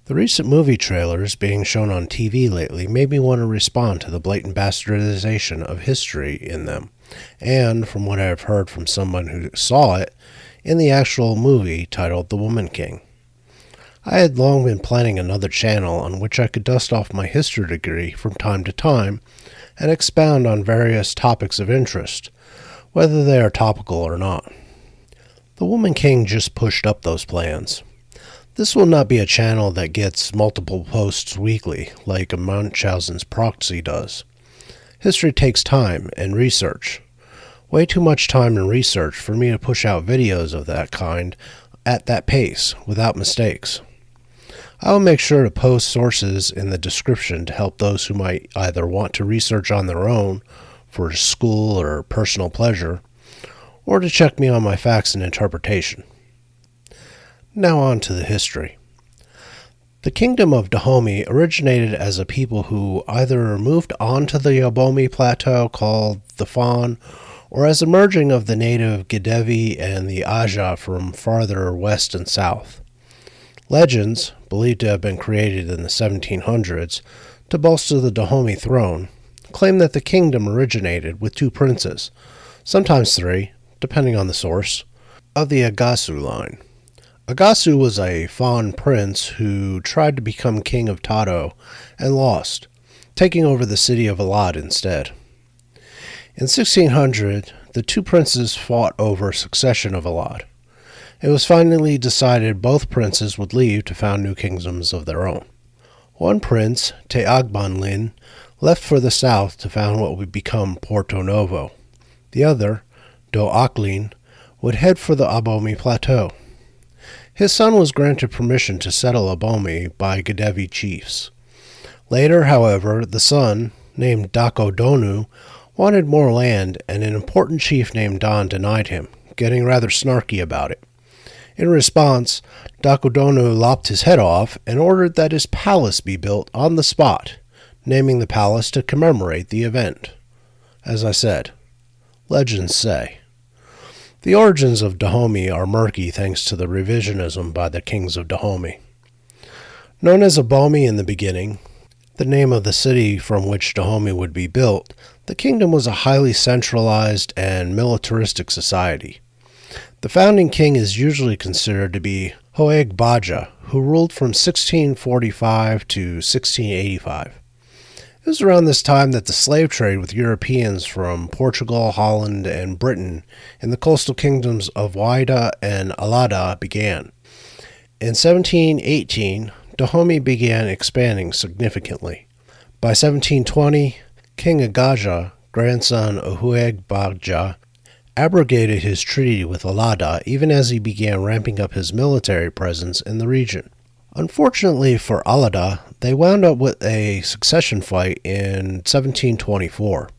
The recent movie trailers being shown on TV lately made me want to respond to the blatant bastardization of history in them, and from what I've heard from someone who saw it, in the actual movie titled The Woman King. I had long been planning another channel on which I could dust off my history degree from time to time and expound on various topics of interest, whether they are topical or not. The Woman King just pushed up those plans. This will not be a channel that gets multiple posts weekly, like a Munchausen's Proxy does. History takes time and research. Way too much time and research for me to push out videos of that kind at that pace, without mistakes. I will make sure to post sources in the description to help those who might either want to research on their own for school or personal pleasure, or to check me on my facts and interpretation. Now on to the history. The Kingdom of Dahomey originated as a people who either moved onto the Dahomey plateau called the Fawn, or as a merging of the native Gidevi and the Aja from farther west and south. Legends, believed to have been created in the 1700s to bolster the Dahomey throne, claim that the kingdom originated with two princes, sometimes three, depending on the source, of the Agasu line. Agasu was a Fawn prince who tried to become king of Tado and lost, taking over the city of Alad instead. In 1600, the two princes fought over succession of Alad. It was finally decided both princes would leave to found new kingdoms of their own. One prince, Teagbanlin, left for the south to found what would become Porto Novo. The other, Do-Aklin, would head for the Dahomey Plateau. His son was granted permission to settle Dahomey by Gidevi chiefs. Later, however, the son, named Dakodonu, wanted more land, and an important chief named Don denied him, getting rather snarky about it. In response, Dakodonu lopped his head off and ordered that his palace be built on the spot, naming the palace to commemorate the event. As I said, legends say. The origins of Dahomey are murky thanks to the revisionism by the kings of Dahomey. Known as Dahomey in the beginning, the name of the city from which Dahomey would be built, the kingdom was a highly centralized and militaristic society. The founding king is usually considered to be Hoeg Baja, who ruled from 1645 to 1685. It was around this time that the slave trade with Europeans from Portugal, Holland, and Britain in the coastal kingdoms of Whydah and Alada began. In 1718, Dahomey began expanding significantly. By 1720, King Agaja, grandson of Hoeg Baja, abrogated his treaty with Alada even as he began ramping up his military presence in the region. Unfortunately for Alada, they wound up with a succession fight in 1724.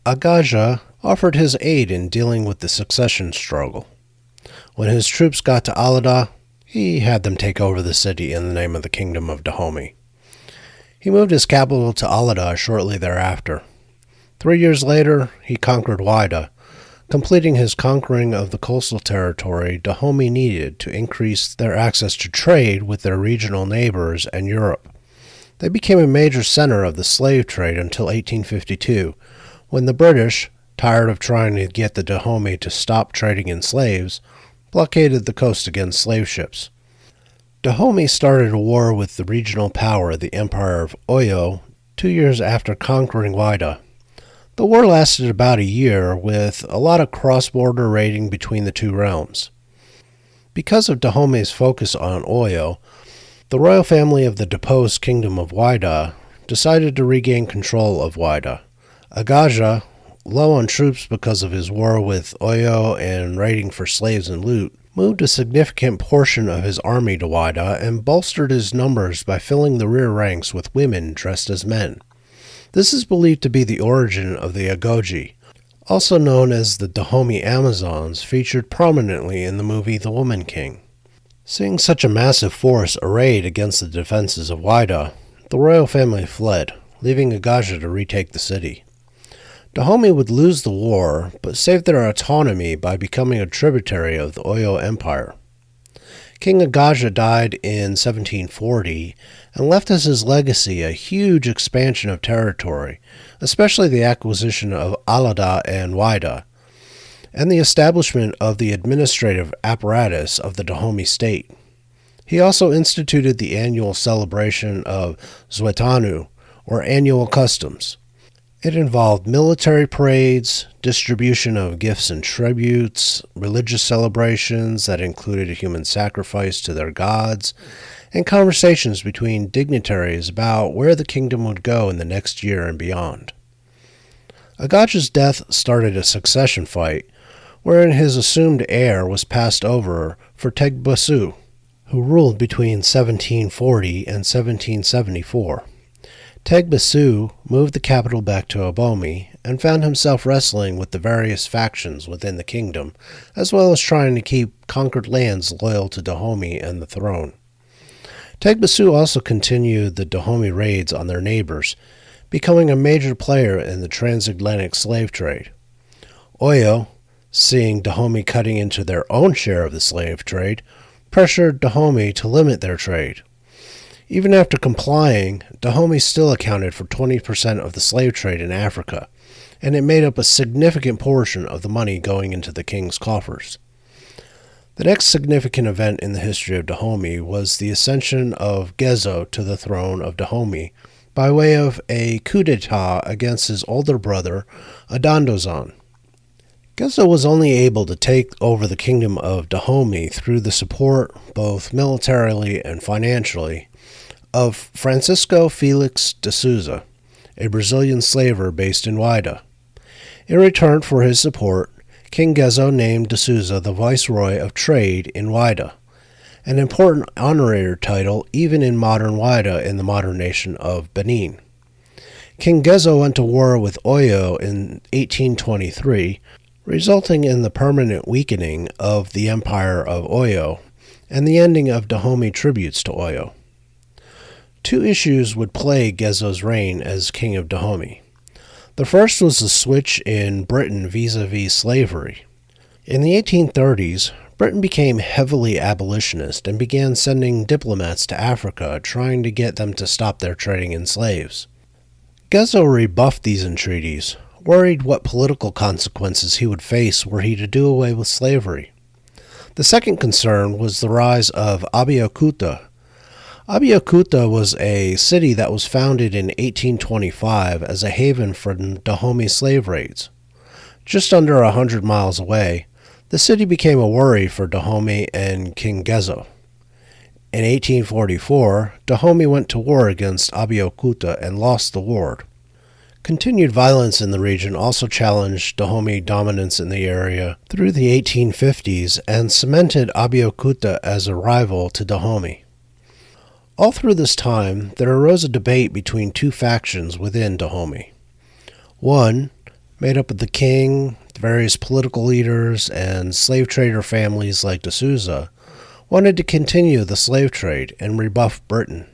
Agaja offered his aid in dealing with the succession struggle. When his troops got to Alada, he had them take over the city in the name of the Kingdom of Dahomey. He moved his capital to Alada shortly thereafter. 3 years later, he conquered Whydah, completing his conquering of the coastal territory Dahomey needed to increase their access to trade with their regional neighbors and Europe. They became a major center of the slave trade until 1852, when the British, tired of trying to get the Dahomey to stop trading in slaves, blockaded the coast against slave ships. Dahomey started a war with the regional power, the Empire of Oyo, 2 years after conquering Whydah. The war lasted about a year, with a lot of cross-border raiding between the two realms. Because of Dahomey's focus on Oyo, the royal family of the deposed Kingdom of Whydah decided to regain control of Whydah. Agaja, low on troops because of his war with Oyo and raiding for slaves and loot, moved a significant portion of his army to Whydah and bolstered his numbers by filling the rear ranks with women dressed as men. This is believed to be the origin of the Agoji, also known as the Dahomey Amazons, featured prominently in the movie The Woman King. Seeing such a massive force arrayed against the defenses of Whydah, the royal family fled, leaving Agaja to retake the city. Dahomey would lose the war, but saved their autonomy by becoming a tributary of the Oyo Empire. King Agaja died in 1740 and left as his legacy a huge expansion of territory, especially the acquisition of Alada and Wida, and the establishment of the administrative apparatus of the Dahomey state. He also instituted the annual celebration of Zwetanu, or annual customs. It involved military parades, distribution of gifts and tributes, religious celebrations that included a human sacrifice to their gods, and conversations between dignitaries about where the kingdom would go in the next year and beyond. Agaja's death started a succession fight, wherein his assumed heir was passed over for Tegbasu, who ruled between 1740 and 1774. Tegbasu moved the capital back to Dahomey and found himself wrestling with the various factions within the kingdom, as well as trying to keep conquered lands loyal to Dahomey and the throne. Tegbasu also continued the Dahomey raids on their neighbors, becoming a major player in the transatlantic slave trade. Oyo, seeing Dahomey cutting into their own share of the slave trade, pressured Dahomey to limit their trade. Even after complying, Dahomey still accounted for 20% of the slave trade in Africa, and it made up a significant portion of the money going into the king's coffers. The next significant event in the history of Dahomey was the ascension of Gezo to the throne of Dahomey by way of a coup d'etat against his older brother, Adandozan. Gezo was only able to take over the kingdom of Dahomey through the support, both militarily and financially, of Francisco Felix de Souza, a Brazilian slaver based in Wida. In return for his support, King Gezo named de Souza the Viceroy of Trade in Wida, an important honorary title even in modern Wida in the modern nation of Benin. King Gezo went to war with Oyo in 1823, resulting in the permanent weakening of the Empire of Oyo and the ending of Dahomey tributes to Oyo. Two issues would plague Gezo's reign as king of Dahomey. The first was the switch in Britain vis-a-vis slavery. In the 1830s, Britain became heavily abolitionist and began sending diplomats to Africa trying to get them to stop their trading in slaves. Gezo rebuffed these entreaties, worried what political consequences he would face were he to do away with slavery. The second concern was the rise of Abeokuta. Abeokuta was a city that was founded in 1825 as a haven for Dahomey slave raids. Just under 100 miles away, the city became a worry for Dahomey and King Gezo. In 1844, Dahomey went to war against Abeokuta and lost the war. Continued violence in the region also challenged Dahomey dominance in the area through the 1850s and cemented Abeokuta as a rival to Dahomey. All through this time, there arose a debate between two factions within Dahomey. One, made up of the king, various political leaders, and slave trader families like de Souza, wanted to continue the slave trade and rebuff Britain.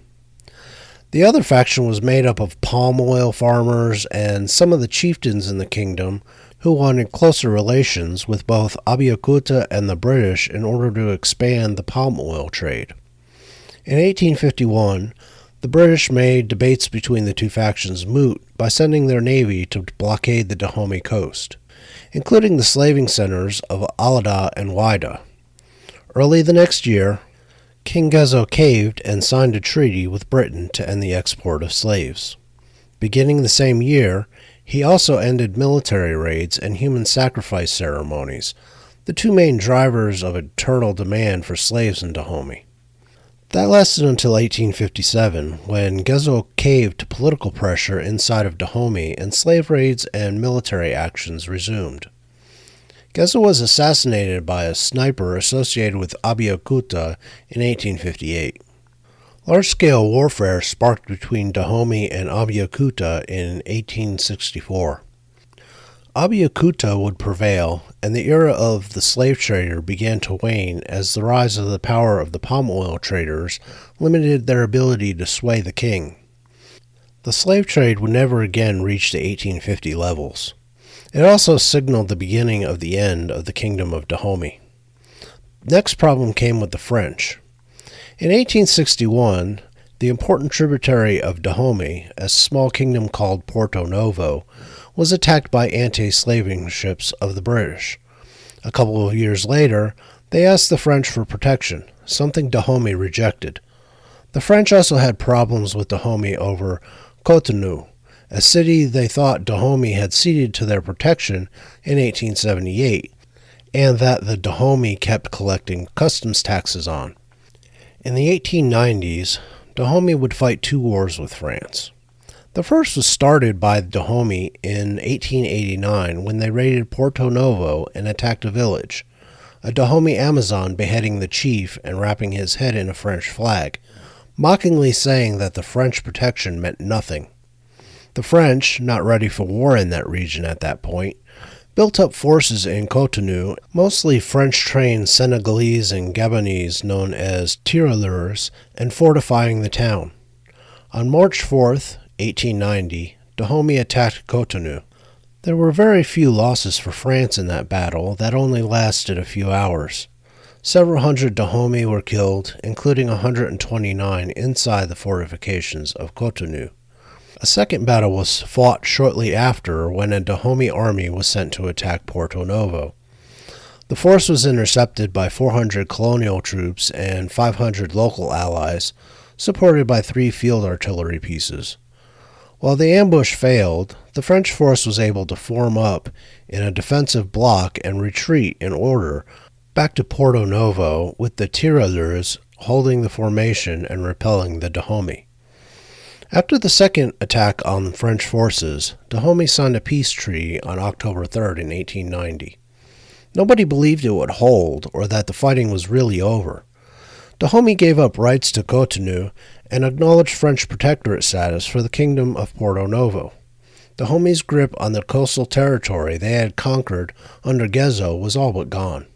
The other faction was made up of palm oil farmers and some of the chieftains in the kingdom who wanted closer relations with both Abeokuta and the British in order to expand the palm oil trade. In 1851, the British made debates between the two factions moot by sending their navy to blockade the Dahomey coast, including the slaving centers of Alada and Wida. Early the next year, King Gezo caved and signed a treaty with Britain to end the export of slaves. Beginning the same year, he also ended military raids and human sacrifice ceremonies, the two main drivers of eternal demand for slaves in Dahomey. That lasted until 1857, when Gezo caved to political pressure inside of Dahomey and slave raids and military actions resumed. Gezo was assassinated by a sniper associated with Abeokuta in 1858. Large-scale warfare sparked between Dahomey and Abeokuta in 1864. Abeokuta would prevail, and the era of the slave trader began to wane as the rise of the power of the palm oil traders limited their ability to sway the king. The slave trade would never again reach the 1850 levels. It also signaled the beginning of the end of the Kingdom of Dahomey. next problem came with the French. In 1861, the important tributary of Dahomey, a small kingdom called Porto Novo, was attacked by anti-slaving ships of the British. A couple of years later, they asked the French for protection, something Dahomey rejected. The French also had problems with Dahomey over Cotonou, a city they thought Dahomey had ceded to their protection in 1878, and that the Dahomey kept collecting customs taxes on. In the 1890s, Dahomey would fight two wars with France. The first was started by Dahomey in 1889 when they raided Porto Novo and attacked a village, a Dahomey Amazon beheading the chief and wrapping his head in a French flag, mockingly saying that the French protection meant nothing. The French, not ready for war in that region at that point, built up forces in Cotonou, mostly French-trained Senegalese and Gabonese known as tirailleurs, and fortifying the town. On March 4th, 1890, Dahomey attacked Cotonou. There were very few losses for France in that battle that only lasted a few hours. Several hundred Dahomey were killed, including 129 inside the fortifications of Cotonou. A second battle was fought shortly after when a Dahomey army was sent to attack Porto Novo. The force was intercepted by 400 colonial troops and 500 local allies, supported by 3 field artillery pieces. While the ambush failed, the French force was able to form up in a defensive block and retreat in order back to Porto Novo, with the tirailleurs holding the formation and repelling the Dahomey. After the second attack on the French forces, Dahomey signed a peace treaty on October 3rd in 1890. Nobody believed it would hold or that the fighting was really over. Dahomey gave up rights to Cotonou and acknowledged French protectorate status for the Kingdom of Porto Novo. Dahomey's grip on the coastal territory they had conquered under Gezo was all but gone.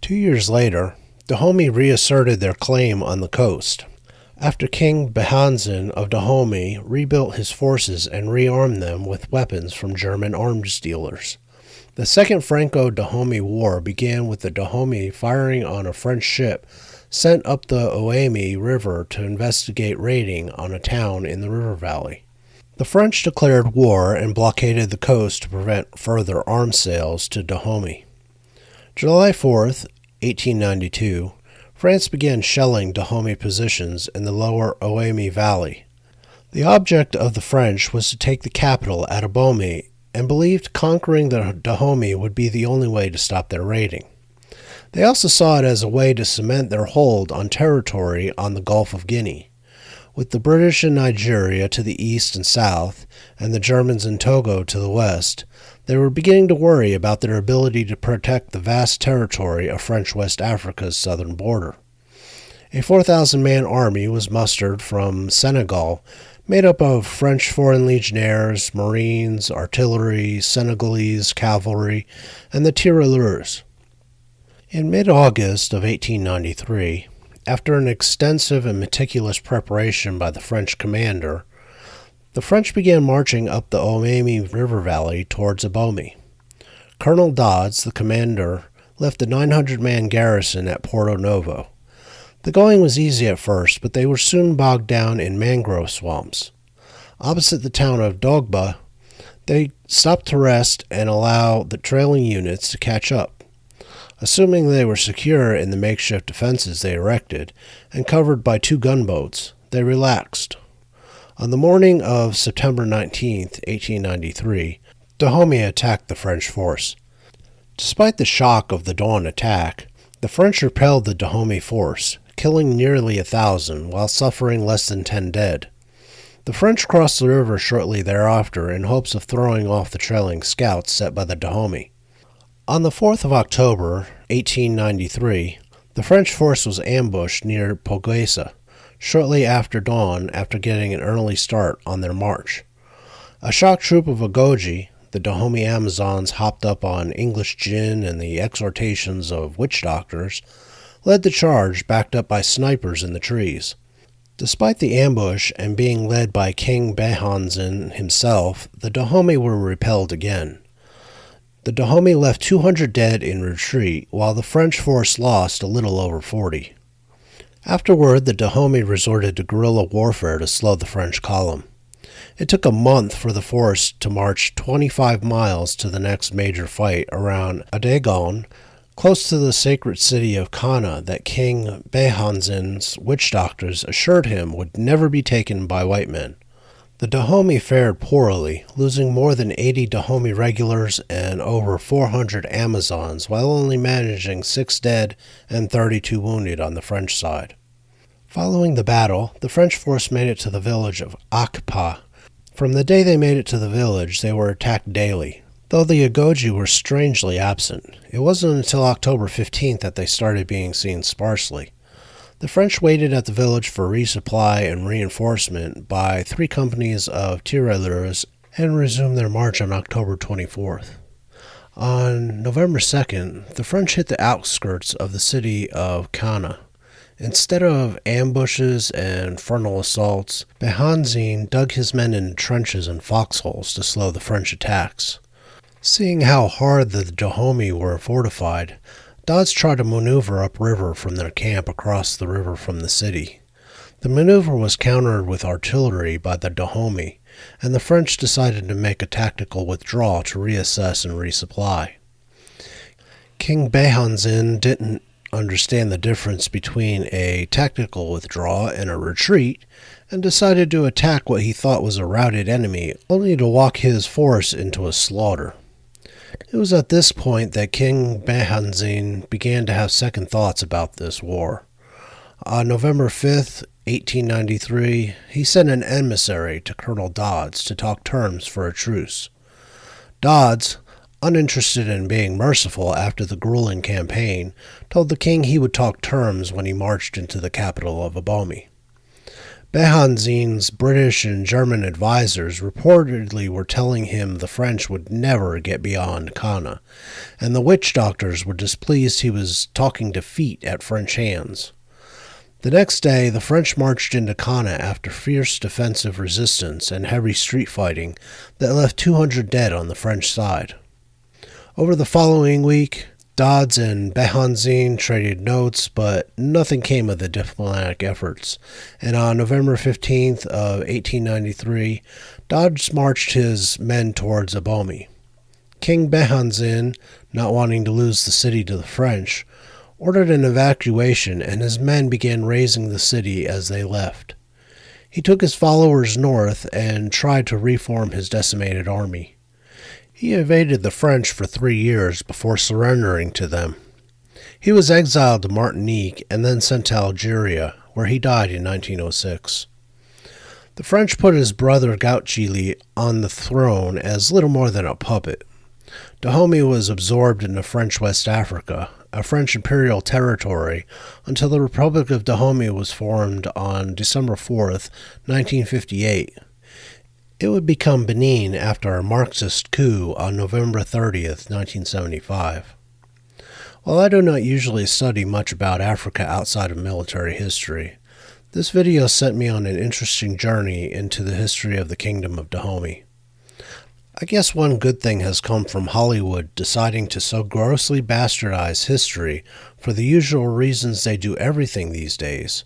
2 years later, Dahomey reasserted their claim on the coast, after King Munchausen of Dahomey rebuilt his forces and rearmed them with weapons from German arms dealers. The Second Franco-Dahomey War began with the Dahomey firing on a French ship sent up the Dahomey River to investigate raiding on a town in the river valley. The French declared war and blockaded the coast to prevent further arms sales to Dahomey. July 4th, 1892, France began shelling Dahomey positions in the lower Dahomey Valley. The object of the French was to take the capital at Dahomey and believed conquering the Dahomey would be the only way to stop their raiding. They also saw it as a way to cement their hold on territory on the Gulf of Guinea. With the British in Nigeria to the east and south, and the Germans in Togo to the west, they were beginning to worry about their ability to protect the vast territory of French West Africa's southern border. A 4,000-man army was mustered from Senegal, made up of French Foreign Legionnaires, Marines, artillery, Senegalese cavalry, and the tirailleurs. In mid-August of 1893, after an extensive and meticulous preparation by the French commander, the French began marching up the Dahomey River Valley towards Dahomey. Colonel Dodds, the commander, left a 900-man garrison at Porto Novo. The going was easy at first, but they were soon bogged down in mangrove swamps. Opposite the town of Dogba, they stopped to rest and allow the trailing units to catch up. Assuming they were secure in the makeshift defenses they erected and covered by 2 gunboats, they relaxed. On the morning of September 19, 1893, Dahomey attacked the French force. Despite the shock of the dawn attack, the French repelled the Dahomey force, killing nearly 1,000 while suffering less than 10 dead. The French crossed the river shortly thereafter in hopes of throwing off the trailing scouts set by the Dahomey. On the 4th of October, 1893, the French force was ambushed near Poguesa, shortly after dawn after getting an early start on their march. A shock troop of Agoji, the Dahomey Amazons hopped up on English gin and the exhortations of witch doctors, led the charge backed up by snipers in the trees. Despite the ambush and being led by King Munchausen himself, the Dahomey were repelled again. The Dahomey left 200 dead in retreat, while the French force lost a little over 40. Afterward, the Dahomey resorted to guerrilla warfare to slow the French column. It took a month for the force to march 25 miles to the next major fight around Adagon, close to the sacred city of Cana that King Behanzin's witch doctors assured him would never be taken by white men. The Dahomey fared poorly, losing more than 80 Dahomey regulars and over 400 Amazons, while only managing 6 dead and 32 wounded on the French side. Following the battle, the French force made it to the village of Akpa. From the day they made it to the village, they were attacked daily, though the Agoji were strangely absent. It wasn't until October 15th that they started being seen sparsely. The French waited at the village for resupply and reinforcement by 3 companies of tirailleurs and resumed their march on October 24th. On November 2nd, the French hit the outskirts of the city of Cana. Instead of ambushes and frontal assaults, Behanzin dug his men in trenches and foxholes to slow the French attacks. Seeing how hard the Dahomey were fortified, Dodds tried to maneuver upriver from their camp across the river from the city. The maneuver was countered with artillery by the Dahomey, and the French decided to make a tactical withdrawal to reassess and resupply. King Behanzin didn't understand the difference between a tactical withdrawal and a retreat, and decided to attack what he thought was a routed enemy, only to walk his force into a slaughter. It was at this point that King Behanzin began to have second thoughts about this war. On November 5th, 1893, he sent an emissary to Colonel Dodds to talk terms for a truce. Dodds, uninterested in being merciful after the grueling campaign, told the king he would talk terms when he marched into the capital of Dahomey. Behanzin's British and German advisors reportedly were telling him the French would never get beyond Cana, and the witch doctors were displeased he was talking defeat at French hands. The next day, the French marched into Cana after fierce defensive resistance and heavy street fighting that left 200 dead on the French side. Over the following week, Dodds and Behanzin traded notes, but nothing came of the diplomatic efforts, and on November 15th of 1893, Dodds marched his men towards Dahomey. King Behanzin, not wanting to lose the city to the French, ordered an evacuation, and his men began razing the city as they left. He took his followers north and tried to reform his decimated army. He evaded the French for 3 years before surrendering to them. He was exiled to Martinique and then sent to Algeria, where he died in 1906. The French put his brother Gauchili on the throne as little more than a puppet. Dahomey was absorbed into French West Africa, a French imperial territory, until the Republic of Dahomey was formed on December 4th, 1958. It would become Benin after a Marxist coup on November 30th, 1975. While I do not usually study much about Africa outside of military history, this video sent me on an interesting journey into the history of the Kingdom of Dahomey. I guess one good thing has come from Hollywood deciding to so grossly bastardize history for the usual reasons they do everything these days.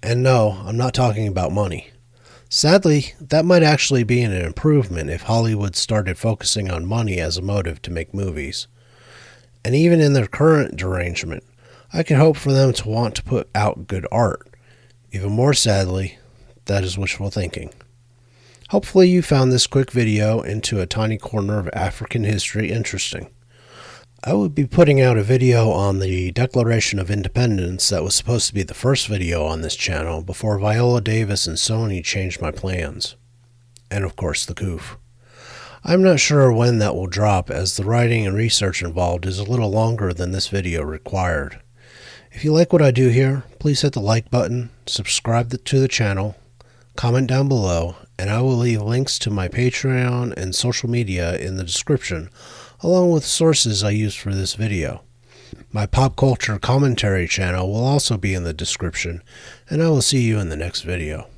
And no, I'm not talking about money. Sadly, that might actually be an improvement if Hollywood started focusing on money as a motive to make movies. And even in their current derangement, I can hope for them to want to put out good art. Even more sadly, that is wishful thinking. Hopefully you found this quick video into a tiny corner of African history interesting. I would be putting out a video on the Declaration of Independence that was supposed to be the first video on this channel before Viola Davis and Sony changed my plans. And of course the coup. I'm not sure when that will drop, as the writing and research involved is a little longer than this video required. If you like what I do here, please hit the like button, subscribe to the channel, comment down below, and I will leave links to my Patreon and social media in the description, along with sources I used for this video. My pop culture commentary channel will also be in the description, and I will see you in the next video.